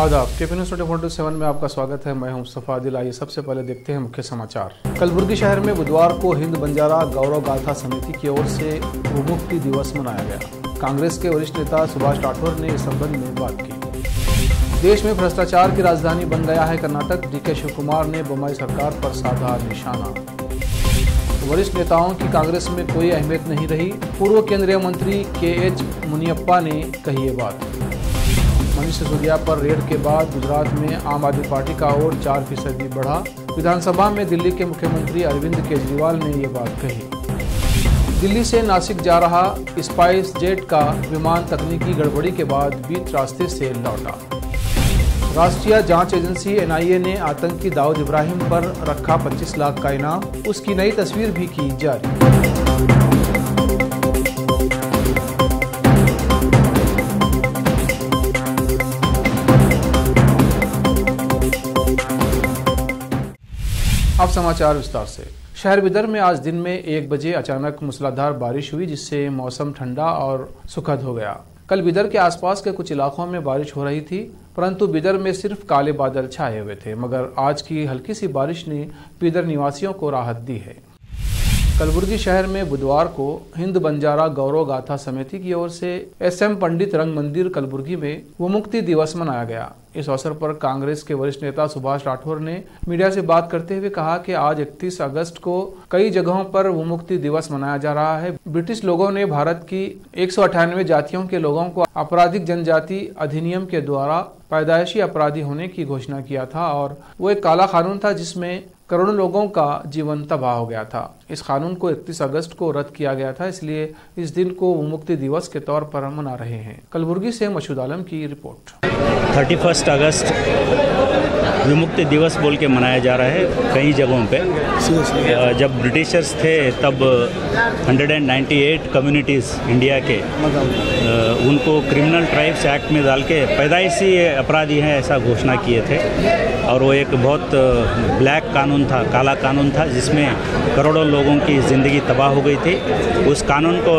आदाब, KP news 24/7 में आपका स्वागत है। मैं हूं मुस्तफा आदिल। आइए सबसे पहले देखते हैं मुख्य समाचार। कलबुर्गी शहर में बुधवार को हिंद बंजारा गौरव गाथा समिति की ओर से विमुक्ति दिवस मनाया गया। कांग्रेस के वरिष्ठ नेता सुभाष राठौर ने इस संबंध में बात की। देश में भ्रष्टाचार की राजधानी बन गया है कर्नाटक। डीके शिव कुमार ने बम्बई सरकार पर साधा निशाना। वरिष्ठ नेताओं की कांग्रेस में कोई अहमियत नहीं रही। पूर्व केंद्रीय मंत्री KH मुनियप्पा ने कही ये बात। मनीष सिसोदिया पर रेड के बाद गुजरात में आम आदमी पार्टी का वोट 4% बढ़ा। विधानसभा में दिल्ली के मुख्यमंत्री अरविंद केजरीवाल ने ये बात कही। दिल्ली से नासिक जा रहा स्पाइस जेट का विमान तकनीकी गड़बड़ी के बाद बीच रास्ते से लौटा। राष्ट्रीय जांच एजेंसी NIA ने आतंकी दाऊद इब्राहिम पर रखा 25 लाख का इनाम। उसकी नई तस्वीर भी की जारी। अब समाचार विस्तार से। शहर बिदर में आज दिन में 1 बजे अचानक मूसलाधार बारिश हुई, जिससे मौसम ठंडा और सुखद हो गया। कल बिदर के आसपास के कुछ इलाकों में बारिश हो रही थी, परंतु बिदर में सिर्फ काले बादल छाए हुए थे। मगर आज की हल्की सी बारिश ने बिदर निवासियों को राहत दी है। कलबुर्गी शहर में बुधवार को हिंद बंजारा गौरव गाथा समिति की ओर से SM पंडित रंग मंदिर कलबुर्गी में विमुक्ति दिवस मनाया गया। इस अवसर पर कांग्रेस के वरिष्ठ नेता सुभाष राठौर ने मीडिया से बात करते हुए कहा कि आज 31 अगस्त को कई जगहों पर विमुक्ति दिवस मनाया जा रहा है। ब्रिटिश लोगों ने भारत की 198 जातियों के लोगों को आपराधिक जनजाति अधिनियम के द्वारा पैदाइशी अपराधी होने की घोषणा किया था और वो एक काला कानून था जिसमें करोड़ों लोगों का जीवन तबाह हो गया था। इस कानून को 31 अगस्त को रद्द किया गया था, इसलिए इस दिन को विमुक्ति दिवस के तौर पर मना रहे हैं। कलबुर्गी से मसूद आलम की रिपोर्ट। 31 अगस्त विमुक्ति दिवस बोल के मनाया जा रहा है कई जगहों पे। जब ब्रिटिशर्स थे तब 198 कम्युनिटीज़ इंडिया के उनको क्रिमिनल ट्राइब्स एक्ट में डाल के पैदाइशी अपराधी हैं ऐसा घोषणा किए थे। और वो एक बहुत ब्लैक कानून था, काला कानून था, जिसमें करोड़ों लोगों की ज़िंदगी तबाह हो गई थी। उस कानून को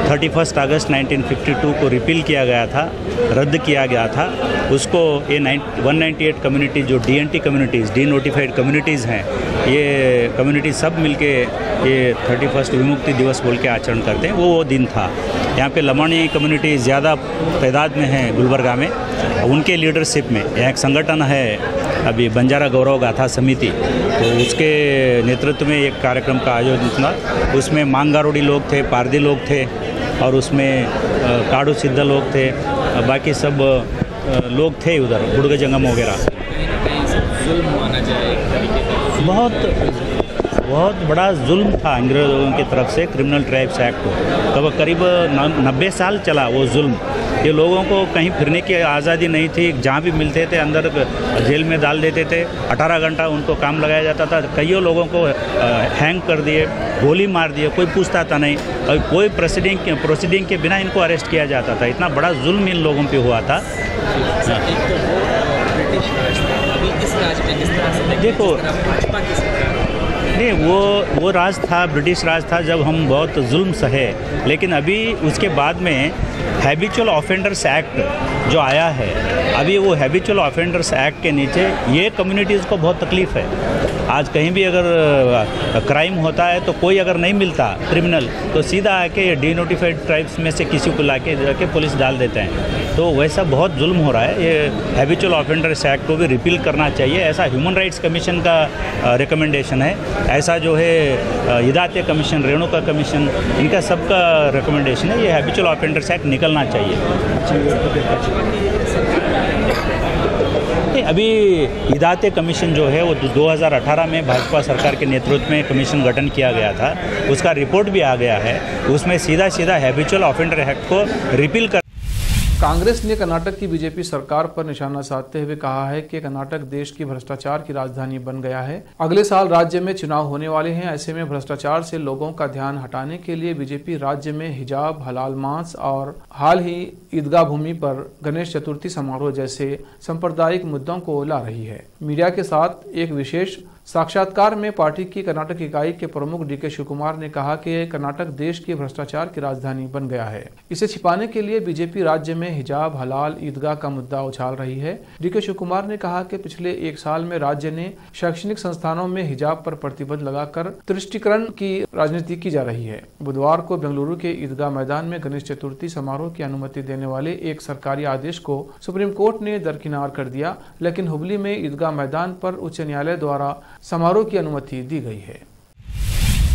31 अगस्त 1952 को रिपील किया गया था, रद्द किया गया था। उसको ये 198 कम्युनिटी जो DNT communities, D notified communities हैं, ये कम्युनिटी सब मिलके ये 31 विमुक्ति दिवस बोल के आचरण करते हैं। वो दिन था। यहाँ पे लमानी कम्युनिटी ज़्यादा तादाद में है गुलबर्गा में। उनके लीडरशिप में यहाँ एक संगठन है अभी बंजारा गौरव गाथा समिति, तो उसके नेतृत्व में एक कार्यक्रम का आयोजन था। उसमें मांगारोड़ी लोग थे, पारदी लोग थे और उसमें काड़ू सिद्ध लोग थे, बाकी सब लोग थे उधर, बुड़ग जंगम वगैरह। बहुत बड़ा जुल्म था अंग्रेज़ों की तरफ से क्रिमिनल ट्राइब्स एक्ट को। तब करीब 90 साल चला वो जुल्म। ये लोगों को कहीं फिरने की आज़ादी नहीं थी। जहाँ भी मिलते थे अंदर जेल में डाल देते थे। 18 घंटा उनको काम लगाया जाता था। कईयों लोगों को हैंग कर दिए, गोली मार दिए, कोई पूछता था नहीं। और कोई प्रोसीडिंग के बिना इनको अरेस्ट किया जाता था। इतना बड़ा जुल्म इन लोगों पे हुआ था। देखो नहीं, वो राज था, ब्रिटिश राज था जब हम बहुत जुल्म सहे। लेकिन अभी उसके बाद में हैबिचुअल ऑफेंडर्स एक्ट जो आया है, अभी वो हैबिचुअल ऑफेंडर्स एक्ट के नीचे ये कम्युनिटीज़ को बहुत तकलीफ़ है। आज कहीं भी अगर क्राइम होता है तो कोई अगर नहीं मिलता क्रिमिनल तो सीधा आके डीनोटिफाइड ट्राइब्स में से किसी को जाके पुलिस डाल देते हैं। तो वैसा बहुत जुल्म हो रहा है। ये हैबिचुअल ऑफेंडर्स एक्ट को भी रिपील करना चाहिए, ऐसा ह्यूमन राइट्स कमीशन का रिकमेंडेशन है। ऐसा जो है हिदायत कमीशन, रेणुका कमीशन, इनका सबका रिकमेंडेशन है। ये हैबिचुअल ऑफेंडर्स एक्ट निकलना चाहिए। अभी हिदायत कमीशन जो है वो 2018 में भाजपा सरकार के नेतृत्व में कमीशन गठन किया गया था। उसका रिपोर्ट भी आ गया है। उसमें सीधा हैबिचुअल ऑफेंडर एक्ट को रिपील कर। कांग्रेस ने कर्नाटक की बीजेपी सरकार पर निशाना साधते हुए कहा है कि कर्नाटक देश की भ्रष्टाचार की राजधानी बन गया है। अगले साल राज्य में चुनाव होने वाले हैं। ऐसे में भ्रष्टाचार से लोगों का ध्यान हटाने के लिए बीजेपी राज्य में हिजाब, हलाल मांस और हाल ही ईदगाह भूमि पर गणेश चतुर्थी समारोह जैसे सांप्रदायिक मुद्दों को ला रही है। मीडिया के साथ एक विशेष साक्षात्कार में पार्टी की कर्नाटक इकाई के प्रमुख डीके शिवकुमार ने कहा कि कर्नाटक देश की भ्रष्टाचार की राजधानी बन गया है। इसे छिपाने के लिए बीजेपी राज्य में हिजाब, हलाल, ईदगाह का मुद्दा उछाल रही है। डीके शिवकुमार ने कहा कि पिछले 1 साल में राज्य ने शैक्षणिक संस्थानों में हिजाब पर प्रतिबंध लगाकर तुष्टीकरण की राजनीति की जा रही है। बुधवार को बेंगलुरु के ईदगाह मैदान में गणेश चतुर्थी समारोह की अनुमति देने वाले एक सरकारी आदेश को सुप्रीम कोर्ट ने दरकिनार कर दिया, लेकिन हुबली में ईदगाह मैदान पर उच्च न्यायालय द्वारा समारोह की अनुमति दी गई है।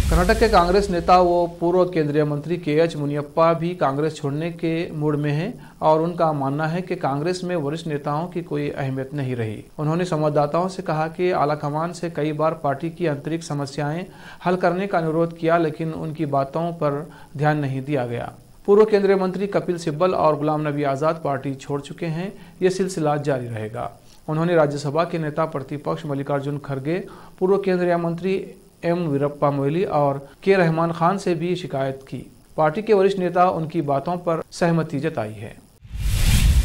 कर्नाटक के कांग्रेस नेता व पूर्व केंद्रीय मंत्री KH मुनियप्पा भी कांग्रेस छोड़ने के मूड में हैं और उनका मानना है कि कांग्रेस में वरिष्ठ नेताओं की कोई अहमियत नहीं रही। उन्होंने संवाददाताओं से कहा कि आलाकमान से कई बार पार्टी की आंतरिक समस्याएं हल करने का अनुरोध किया, लेकिन उनकी बातों पर ध्यान नहीं दिया गया। पूर्व केंद्रीय मंत्री कपिल सिब्बल और गुलाम नबी आज़ाद पार्टी छोड़ चुके हैं। ये सिलसिला जारी रहेगा। उन्होंने राज्यसभा के नेता प्रतिपक्ष मल्लिकार्जुन खड़गे, पूर्व केंद्रीय मंत्री M वीरप्पा मोइली और K रहमान खान से भी शिकायत की। पार्टी के वरिष्ठ नेता उनकी बातों पर सहमति जताई है।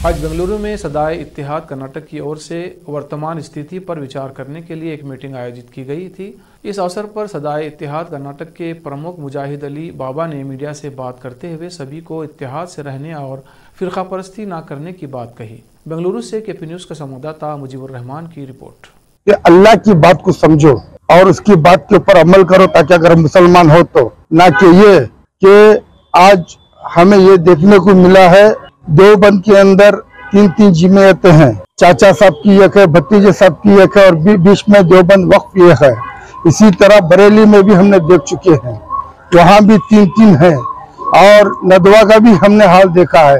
आज बेंगलुरु में सदाए इत्तेहाद कर्नाटक की ओर से वर्तमान स्थिति पर विचार करने के लिए एक मीटिंग आयोजित की गई थी। इस अवसर पर सदाए इत्तेहाद कर्नाटक के प्रमुख मुजाहिद अली बाबा ने मीडिया से बात करते हुए सभी को इत्तेहाद से रहने और फिरका परस्ती न करने की बात कही। बेंगलुरु से KP न्यूज का संवाददाता मुजीबुर रहमान की रिपोर्ट। अल्लाह की बात को समझो और उसकी बात के ऊपर अमल करो, ताकि अगर मुसलमान हो तो, ना कि ये कि आज हमें ये देखने को मिला है देवबंद के अंदर 3 जमातें हैं। चाचा साहब की एक है, भतीजे साहब की एक है और बीच में देवबंद वक्फ एक है। इसी तरह बरेली में भी हमने देख चुके हैं, वहाँ भी 3 हैं और नदवा का भी हमने हाल देखा है।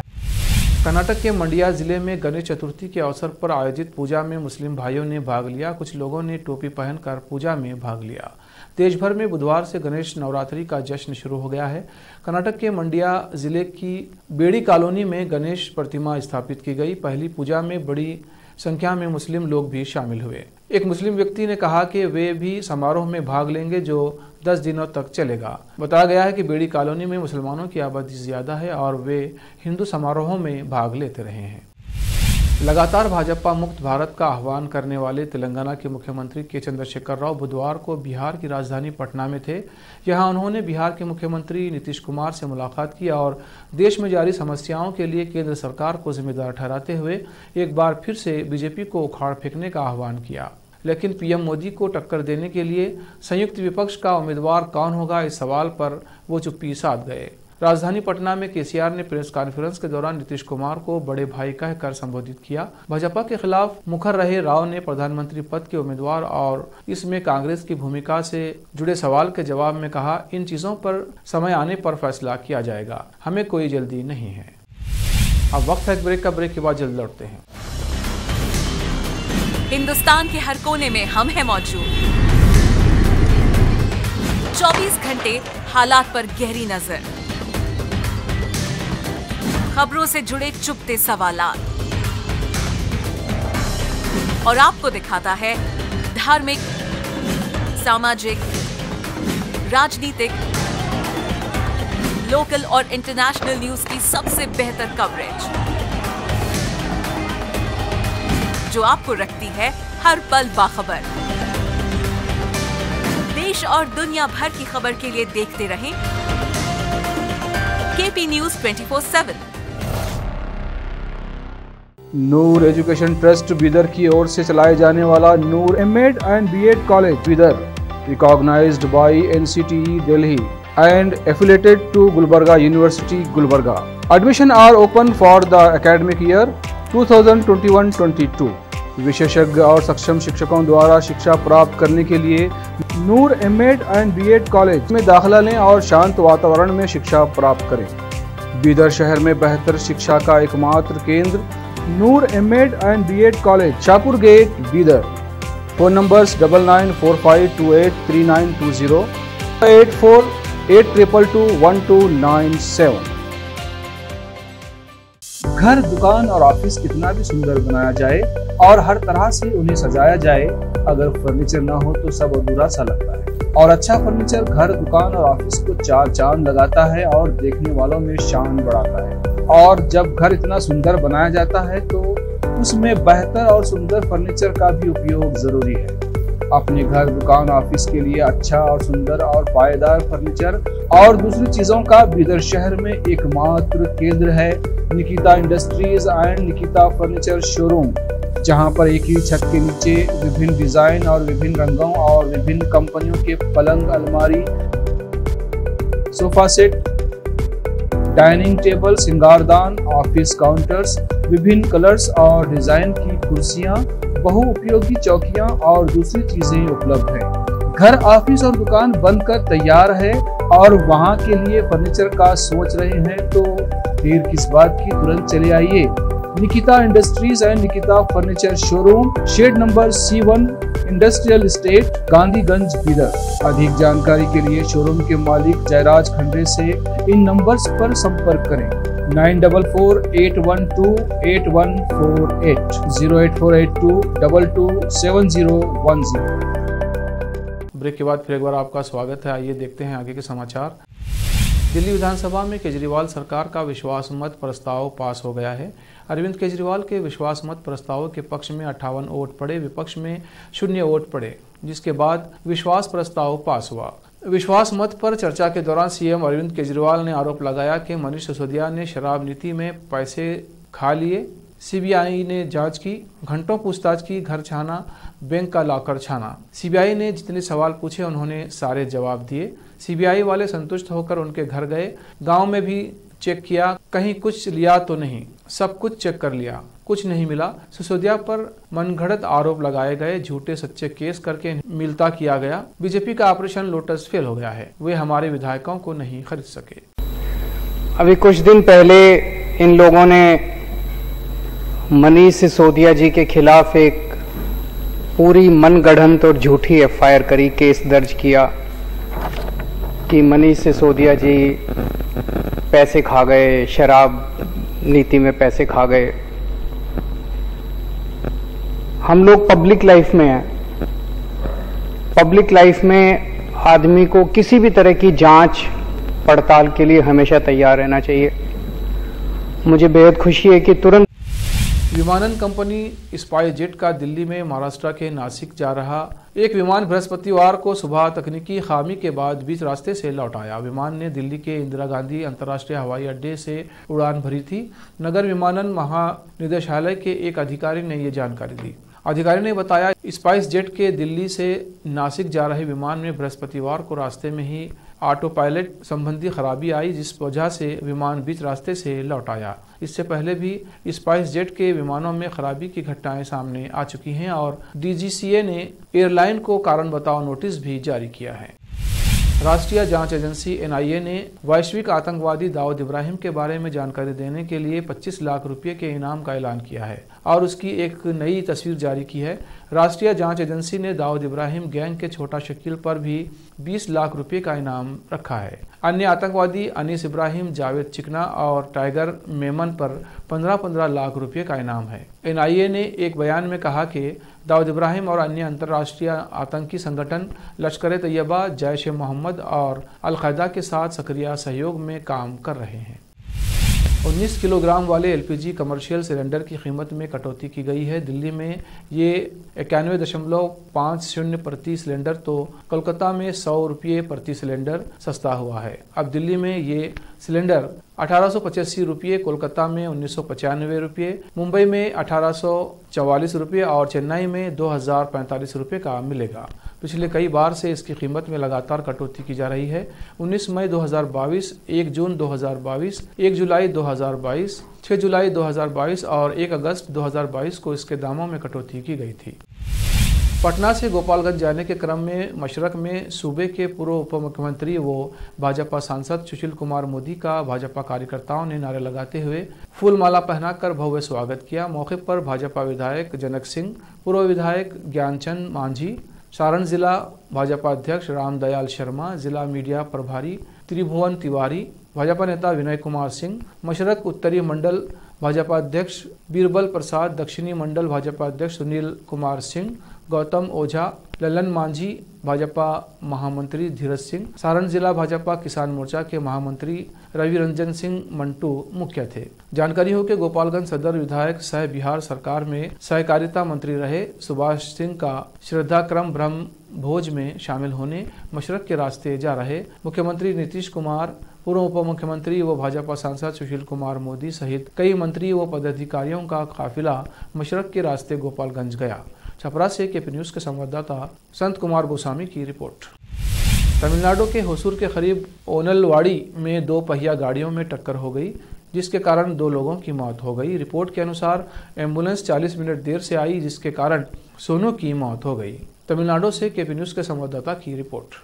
कर्नाटक के मंडिया जिले में गणेश चतुर्थी के अवसर पर आयोजित पूजा में मुस्लिम भाइयों ने भाग लिया। कुछ लोगों ने टोपी पहनकर पूजा में भाग लिया। देश भर में बुधवार से गणेश नवरात्रि का जश्न शुरू हो गया है। कर्नाटक के मंडिया जिले की बेड़ी कॉलोनी में गणेश प्रतिमा स्थापित की गई। पहली पूजा में बड़ी संख्या में मुस्लिम लोग भी शामिल हुए। एक मुस्लिम व्यक्ति ने कहा कि वे भी समारोह में भाग लेंगे जो 10 दिनों तक चलेगा। बताया गया है कि बेड़ी कॉलोनी में मुसलमानों की आबादी ज्यादा है और वे हिंदू समारोहों में भाग लेते रहे हैं। लगातार भाजपा मुक्त भारत का आह्वान करने वाले तेलंगाना के मुख्यमंत्री के चंद्रशेखर राव बुधवार को बिहार की राजधानी पटना में थे। यहां उन्होंने बिहार के मुख्यमंत्री नीतीश कुमार से मुलाकात की और देश में जारी समस्याओं के लिए केंद्र सरकार को जिम्मेदार ठहराते हुए एक बार फिर से बीजेपी को उखाड़ फेंकने का आह्वान किया। लेकिन पीएम मोदी को टक्कर देने के लिए संयुक्त विपक्ष का उम्मीदवार कौन होगा, इस सवाल पर वो चुप्पी साध गए। राजधानी पटना में केसीआर ने प्रेस कॉन्फ्रेंस के दौरान नीतीश कुमार को बड़े भाई कहकर संबोधित किया। भाजपा के खिलाफ मुखर रहे राव ने प्रधानमंत्री पद के उम्मीदवार और इसमें कांग्रेस की भूमिका से जुड़े सवाल के जवाब में कहा, इन चीजों पर समय आने पर फैसला किया जाएगा, हमें कोई जल्दी नहीं है। अब वक्त है ब्रेक का। ब्रेक के बाद जल्द लौटते हैं। हिंदुस्तान के हर कोने में हम हैं मौजूद। 24 घंटे हालात पर गहरी नजर, खबरों से जुड़े चुपते सवालात और आपको दिखाता है धार्मिक, सामाजिक, राजनीतिक, लोकल और इंटरनेशनल न्यूज की सबसे बेहतर कवरेज जो आपको रखती है हर पल बाखबर। देश और दुनिया भर की खबर के लिए देखते रहें KP news 24/7। Noor education trust Bidar की ओर से चलाए जाने वाला Noor M.Ed and B.Ed college Bidar, recognised by NCTE Delhi and affiliated to Gulbarga University, Gulbarga. Admission are open for the academic year 2021-22. विशेषज्ञ और सक्षम शिक्षकों द्वारा शिक्षा प्राप्त करने के लिए नूर M.Ed and B.Ed कॉलेज में दाखिला लें और शांत वातावरण में शिक्षा प्राप्त करें। बीदर शहर में बेहतर शिक्षा का एकमात्र केंद्र Noor M.Ed and B.Ed college, Shahpur gate, Bidar. Phone numbers 9945283920, 8482221297। घर, दुकान और ऑफिस कितना भी सुंदर बनाया जाए और हर तरह से उन्हें सजाया जाए, अगर फर्नीचर ना हो तो सब अधूरा सा लगता है। और अच्छा फर्नीचर घर, दुकान और ऑफिस को 4 चांद लगाता है और देखने वालों में शान बढ़ाता है। और जब घर इतना सुंदर बनाया जाता है तो उसमें बेहतर और सुंदर फर्नीचर का भी उपयोग जरूरी है। अपने घर, दुकान, ऑफिस के लिए अच्छा और सुंदर और पायदार फर्नीचर और दूसरी चीजों का बीदर शहर में एकमात्र केंद्र है Nikita industries and Nikita furniture showroom, जहां पर एक ही छत के नीचे विभिन्न डिजाइन और विभिन्न रंगों और विभिन्न कंपनियों के पलंग, अलमारी, सोफा सेट, डाइनिंग टेबल, सिंगारदान, ऑफिस काउंटर्स, विभिन्न कलर्स और डिजाइन की कुर्सियां, बहुउपयोगी चौकियां और दूसरी चीजें उपलब्ध हैं। घर, ऑफिस और दुकान बनकर तैयार है और वहां के लिए फर्नीचर का सोच रहे हैं तो देर किस बात की, तुरंत चले आइए। Nikita industries and Nikita furniture showroom, shed number C1, industrial estate, Gandhiganj, Bidar. अधिक जानकारी के लिए शोरूम के मालिक जयराज खंडे से इन नंबर्स पर संपर्क करें 9448128148 08482227010। ब्रेक के बाद फिर एक बार आपका स्वागत है। आइए देखते हैं आगे के समाचार। दिल्ली विधानसभा में केजरीवाल सरकार का विश्वास मत प्रस्ताव पास हो गया है। अरविंद केजरीवाल के विश्वास मत प्रस्ताव के पक्ष में 58 वोट पड़े, विपक्ष में 0 वोट पड़े, जिसके बाद विश्वास प्रस्ताव पास हुआ। विश्वास मत पर चर्चा के दौरान सीएम अरविंद केजरीवाल ने आरोप लगाया कि मनीष सिसोदिया ने शराब नीति में पैसे खा लिए। सीबीआई ने जांच की, घंटों पूछताछ की, घर छाना, बैंक का लॉकर छाना। सीबीआई ने जितने सवाल पूछे उन्होंने सारे जवाब दिए। सीबीआई वाले संतुष्ट होकर उनके घर गए, गांव में भी चेक किया, कहीं कुछ लिया तो नहीं, सब कुछ चेक कर लिया, कुछ नहीं मिला। सिसोदिया पर मनगढ़ंत आरोप लगाए गए, झूठे सच्चे केस करके मिलता किया गया। बीजेपी का ऑपरेशन लोटस फेल हो गया है, वे हमारे विधायकों को नहीं खरीद सके। अभी कुछ दिन पहले इन लोगों ने मनीष सिसोदिया जी के खिलाफ एक पूरी मनगढ़ंत और झूठी एफआईआर करी, केस दर्ज किया कि मनीष सिसोदिया जी पैसे खा गए, शराब नीति में पैसे खा गए। हम लोग पब्लिक लाइफ में हैं। पब्लिक लाइफ में आदमी को किसी भी तरह की जांच पड़ताल के लिए हमेशा तैयार रहना चाहिए। मुझे बेहद खुशी है कि तुरंत विमानन कंपनी स्पाइस जेट का दिल्ली में महाराष्ट्र के नासिक जा रहा एक विमान बृहस्पतिवार को सुबह तकनीकी खामी के बाद बीच रास्ते से लौट आया। विमान ने दिल्ली के इंदिरा गांधी अंतर्राष्ट्रीय हवाई अड्डे से उड़ान भरी थी। नगर विमानन महानिदेशालय के एक अधिकारी ने ये जानकारी दी। अधिकारी ने बताया, स्पाइस जेट के दिल्ली से नासिक जा रहे विमान में बृहस्पतिवार को रास्ते में ही ऑटो पायलट संबंधी खराबी आई, जिस वजह से विमान बीच रास्ते से लौट आया। इससे पहले भी स्पाइस जेट के विमानों में खराबी की घटनाएं सामने आ चुकी हैं और डीजीसीए ने एयरलाइन को कारण बताओ नोटिस भी जारी किया है। राष्ट्रीय जांच एजेंसी एनआईए ने वैश्विक आतंकवादी दाऊद इब्राहिम के बारे में जानकारी देने के लिए 25 लाख रुपए के इनाम का ऐलान किया है और उसकी एक नई तस्वीर जारी की है। राष्ट्रीय जांच एजेंसी ने दाऊद इब्राहिम गैंग के छोटा शकील पर भी 20 लाख रुपए का इनाम रखा है। अन्य आतंकवादी अनीस इब्राहिम, जावेद चिकना और टाइगर मेमन पर 15-15 लाख रुपए का इनाम है। एनआईए ने एक बयान में कहा कि दाऊद इब्राहिम और अन्य अंतर्राष्ट्रीय आतंकी संगठन लश्कर तैयबा, जैश ए मोहम्मद और अल-कायदा के साथ सक्रिय सहयोग में काम कर रहे हैं। 19 किलोग्राम वाले एलपीजी कमर्शियल सिलेंडर की कीमत में कटौती की गई है। दिल्ली में ये 91.50 प्रति सिलेंडर तो कोलकाता में 100 रुपये प्रति सिलेंडर सस्ता हुआ है। अब दिल्ली में ये सिलेंडर 1885 रुपये, कोलकाता में 1995 रुपये, मुंबई में 1844 रुपये और चेन्नई में 2045 रुपये का मिलेगा। पिछले कई बार से इसकी कीमत में लगातार कटौती की जा रही है। 19 मई 2022, 1 जून 2022, 1 जुलाई 2022, 6 जुलाई 2022 और 1 अगस्त 2022 को इसके दामों में कटौती की गई थी। पटना से गोपालगंज जाने के क्रम में मशरक में सूबे के पूर्व उप मुख्यमंत्री व भाजपा सांसद सुशील कुमार मोदी का भाजपा कार्यकर्ताओं ने नारे लगाते हुए फूलमाला पहनाकर भव्य स्वागत किया। मौके पर भाजपा विधायक जनक सिंह, पूर्व विधायक ज्ञानचंद मांझी, सारण जिला भाजपा अध्यक्ष रामदयाल शर्मा, जिला मीडिया प्रभारी त्रिभुवन तिवारी, भाजपा नेता विनय कुमार सिंह, मशरक उत्तरी मंडल भाजपा अध्यक्ष बीरबल प्रसाद, दक्षिणी मंडल भाजपा अध्यक्ष सुनील कुमार सिंह, गौतम ओझा, लल्लन मांझी भाजपा महामंत्री धीरज सिंह, सारण जिला भाजपा किसान मोर्चा के महामंत्री रवि रंजन सिंह मंटू मुख्य थे। जानकारी हो कि गोपालगंज सदर विधायक सह बिहार सरकार में सहकारिता मंत्री रहे सुभाष सिंह का श्रद्धा क्रम ब्रह्म भोज में शामिल होने मशरक के रास्ते जा रहे मुख्यमंत्री नीतीश कुमार, पूर्व उप मुख्यमंत्री व भाजपा सांसद सुशील कुमार मोदी सहित कई मंत्री व पदाधिकारियों का काफिला मशरक के रास्ते गोपालगंज गया। छपरा से केपी न्यूज के संवाददाता संत कुमार गोस्वामी की रिपोर्ट। तमिलनाडु के होसूर के करीब ओनलवाड़ी में 2 पहिया गाड़ियों में टक्कर हो गई, जिसके कारण 2 लोगों की मौत हो गई। रिपोर्ट के अनुसार एम्बुलेंस 40 मिनट देर से आई, जिसके कारण सोनू की मौत हो गई। तमिलनाडु से केपी न्यूज के संवाददाता की रिपोर्ट।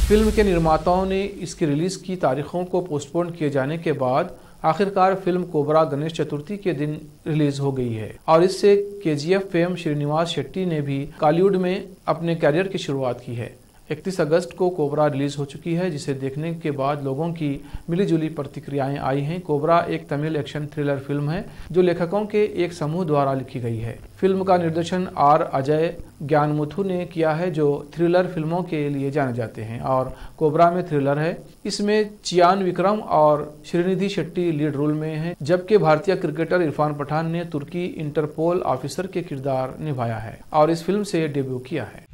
फिल्म के निर्माताओं ने इसकी रिलीज की तारीखों को पोस्टपोन किए जाने के बाद आखिरकार फिल्म कोबरा गणेश चतुर्थी के दिन रिलीज हो गई है और इससे केजीएफ फेम श्रीनिवास शेट्टी ने भी कॉलीवुड में अपने कैरियर की शुरुआत की है। 31 अगस्त को कोबरा रिलीज हो चुकी है, जिसे देखने के बाद लोगों की मिलीजुली प्रतिक्रियाएं आई हैं। कोबरा एक तमिल एक्शन थ्रिलर फिल्म है जो लेखकों के एक समूह द्वारा लिखी गई है। फिल्म का निर्देशन आर अजय ज्ञानमुथु ने किया है, जो थ्रिलर फिल्मों के लिए जाने जाते हैं और कोबरा में थ्रिलर है। इसमें चियान विक्रम और श्रीनिधि शेट्टी लीड रोल में हैं, जबकि भारतीय क्रिकेटर इरफान पठान ने तुर्की इंटरपोल ऑफिसर के किरदार निभाया है और इस फिल्म से डेब्यू किया है।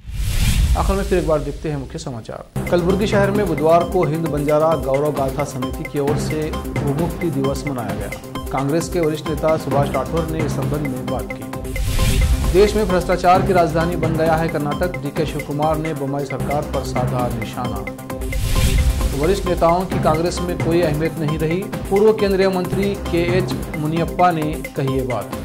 आखिर में फिर एक बार देखते हैं मुख्य समाचार। कलबुर्गी शहर में बुधवार को हिंद बंजारा गौरव गाथा समिति की ओर से भूमुक्ति दिवस मनाया गया। कांग्रेस के वरिष्ठ नेता सुभाष राठौर ने इस संबंध में बात की। देश में भ्रष्टाचार की राजधानी बन गया है कर्नाटक, डीके शिवकुमार ने बम्बई सरकार पर साधा निशाना। वरिष्ठ नेताओं की कांग्रेस में कोई अहमियत नहीं रही, पूर्व केंद्रीय मंत्री के.एच. मुनियप्पा ने कही ये बात।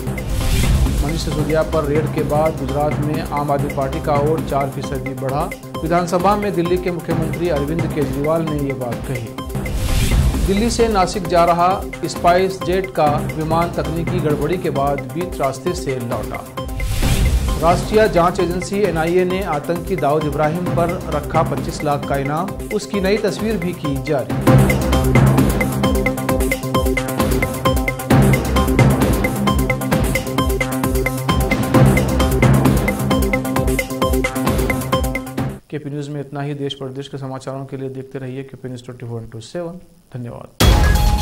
मनीष सिसोदिया पर रेड के बाद गुजरात में आम आदमी पार्टी का वोट 4% बढ़ा। विधानसभा में दिल्ली के मुख्यमंत्री अरविंद केजरीवाल ने ये बात कही। दिल्ली से नासिक जा रहा स्पाइस जेट का विमान तकनीकी गड़बड़ी के बाद बीच रास्ते से लौटा। राष्ट्रीय जांच एजेंसी एनआईए ने आतंकी दाऊद इब्राहिम पर रखा 25 लाख का इनाम, उसकी नई तस्वीर भी की जारी। केपी न्यूज में इतना ही। देश प्रदेश के समाचारों के लिए देखते रहिए केपी न्यूज 24/7। धन्यवाद।